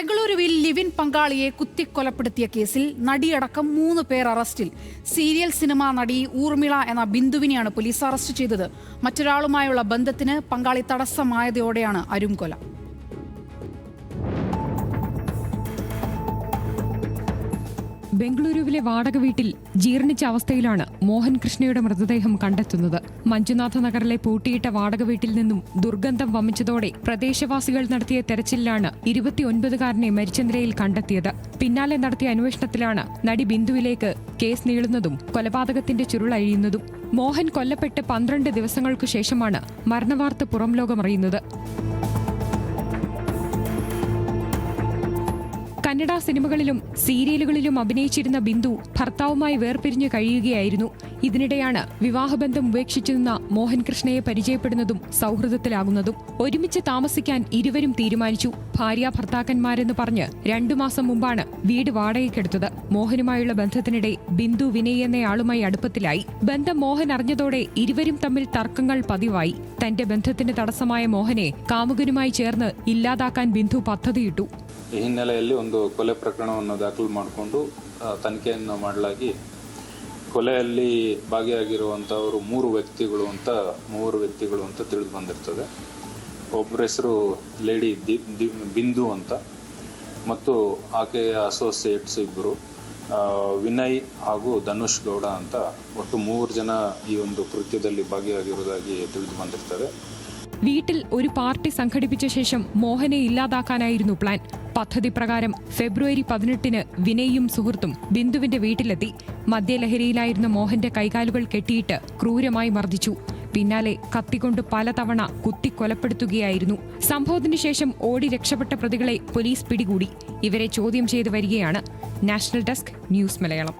ബംഗളൂരുവിൽ ലിവിൻ പങ്കാളിയെ കുത്തിക്കൊലപ്പെടുത്തിയ കേസിൽ നടിയടക്കം 3 പേർ അറസ്റ്റിൽ. സീരിയൽ സിനിമാ നടി ഊർമിള എന്ന ബിന്ദുവിനെയാണ് പോലീസ് അറസ്റ്റ് ചെയ്തത്. മറ്റൊരാളുമായുള്ള ബന്ധത്തിന് പങ്കാളി തടസ്സമായതോടെയാണ് അരുംകൊല. ബംഗളൂരുവിലെ വാടക വീട്ടിൽ ജീർണിച്ച അവസ്ഥയിലാണ് മോഹൻ കൃഷ്ണയുടെ മൃതദേഹം കണ്ടെത്തുന്നത്. മഞ്ജുനാഥ നഗറിലെ പൂട്ടിയിട്ട വാടക വീട്ടിൽ നിന്നും ദുർഗന്ധം വമിച്ചതോടെ പ്രദേശവാസികൾ നടത്തിയ തെരച്ചിലിലാണ് 29-കാരനെ മരിച്ച നിലയിൽ കണ്ടെത്തിയത്. പിന്നാലെ നടത്തിയ അന്വേഷണത്തിലാണ് നടി ബിന്ദുവിലേക്ക് കേസ് നീളുന്നതും കൊലപാതകത്തിന്റെ ചുരുളഴിയുന്നതും. മോഹൻ കൊല്ലപ്പെട്ട് 12 ദിവസങ്ങൾക്കു ശേഷമാണ് മരണവാർത്ത പുറംലോകമറിയുന്നത്. കന്നഡ സിനിമകളിലും സീരിയലുകളിലും അഭിനയിച്ചിരുന്ന ബിന്ദു ഭർത്താവുമായി വേർപിരിഞ്ഞു കഴിയുകയായിരുന്നു. ഇതിനിടെയാണ് വിവാഹബന്ധം ഉപേക്ഷിച്ചു നിന്ന മോഹൻ കൃഷ്ണയെ പരിചയപ്പെടുന്നതും സൗഹൃദത്തിലാകുന്നതും. ഒരുമിച്ച് താമസിക്കാൻ ഇരുവരും തീരുമാനിച്ചു. ഭാര്യ ഭർത്താക്കന്മാരെന്ന് പറഞ്ഞ് 2 മാസം മുമ്പാണ് വീട് വാടകയ്ക്കെടുത്തത്. മോഹനുമായുള്ള ബന്ധത്തിനിടെ ബിന്ദു വിനയ് എന്നയാളുമായി അടുപ്പത്തിലായി. ബന്ധം മോഹൻ അറിഞ്ഞതോടെ ഇരുവരും തമ്മിൽ തർക്കങ്ങൾ പതിവായി. തന്റെ ബന്ധത്തിന് തടസ്സമായ മോഹനെ കാമുകനുമായി ചേർന്ന് ഇല്ലാതാക്കാൻ ബിന്ദു പദ്ധതിയിട്ടു. ಈ ಹಿನ್ನೆಲೆಯಲ್ಲಿ ಒಂದು ಕೊಲೆ ಪ್ರಕರಣವನ್ನು ದಾಖಲು ಮಾಡಿಕೊಂಡು ತನಿಖೆಯನ್ನು ಮಾಡಲಾಗಿ ಕೊಲೆಯಲ್ಲಿ ಭಾಗಿಯಾಗಿರುವಂಥವರು 3 ವ್ಯಕ್ತಿಗಳು ಅಂತ ತಿಳಿದು ಬಂದಿರ್ತದೆ. ಒಬ್ಬರ ಹೆಸರು ಲೇಡಿ ಬಿಂದು ಅಂತ ಮತ್ತು ಆಕೆಯ ಅಸೋಸಿಯೇಟ್ಸ್ ಇಬ್ಬರು ವಿನಯ್ ಹಾಗೂ ಧನುಷ್ ಗೌಡ ಅಂತ ಒಟ್ಟು 3 ಜನ ಈ ಒಂದು ಕೃತ್ಯದಲ್ಲಿ ಭಾಗಿಯಾಗಿರುವುದಾಗಿ ತಿಳಿದು ಬಂದಿರ್ತದೆ. വീട്ടിൽ ഒരു പാർട്ടി സംഘടിപ്പിച്ച ശേഷം മോഹനെ ഇല്ലാതാക്കാനായിരുന്നു പ്ലാൻ. പദ്ധതി പ്രകാരം ഫെബ്രുവരി 18-ന് വിനയും സുഹൃത്തും ബിന്ദുവിന്റെ വീട്ടിലെത്തി. മദ്യലഹരിയിലായിരുന്ന മോഹന്റെ കൈകാലുകൾ കെട്ടിയിട്ട് ക്രൂരമായി മർദ്ദിച്ചു. പിന്നാലെ കത്തിക്കൊണ്ട് പലതവണ കുത്തിക്കൊലപ്പെടുത്തുകയായിരുന്നു. സംഭവത്തിനു ശേഷം ഓടി രക്ഷപ്പെട്ട പ്രതികളെ പോലീസ് പിടികൂടി. ഇവരെ ചോദ്യം ചെയ്തു വരികയാണ്. National desk news Malayalam.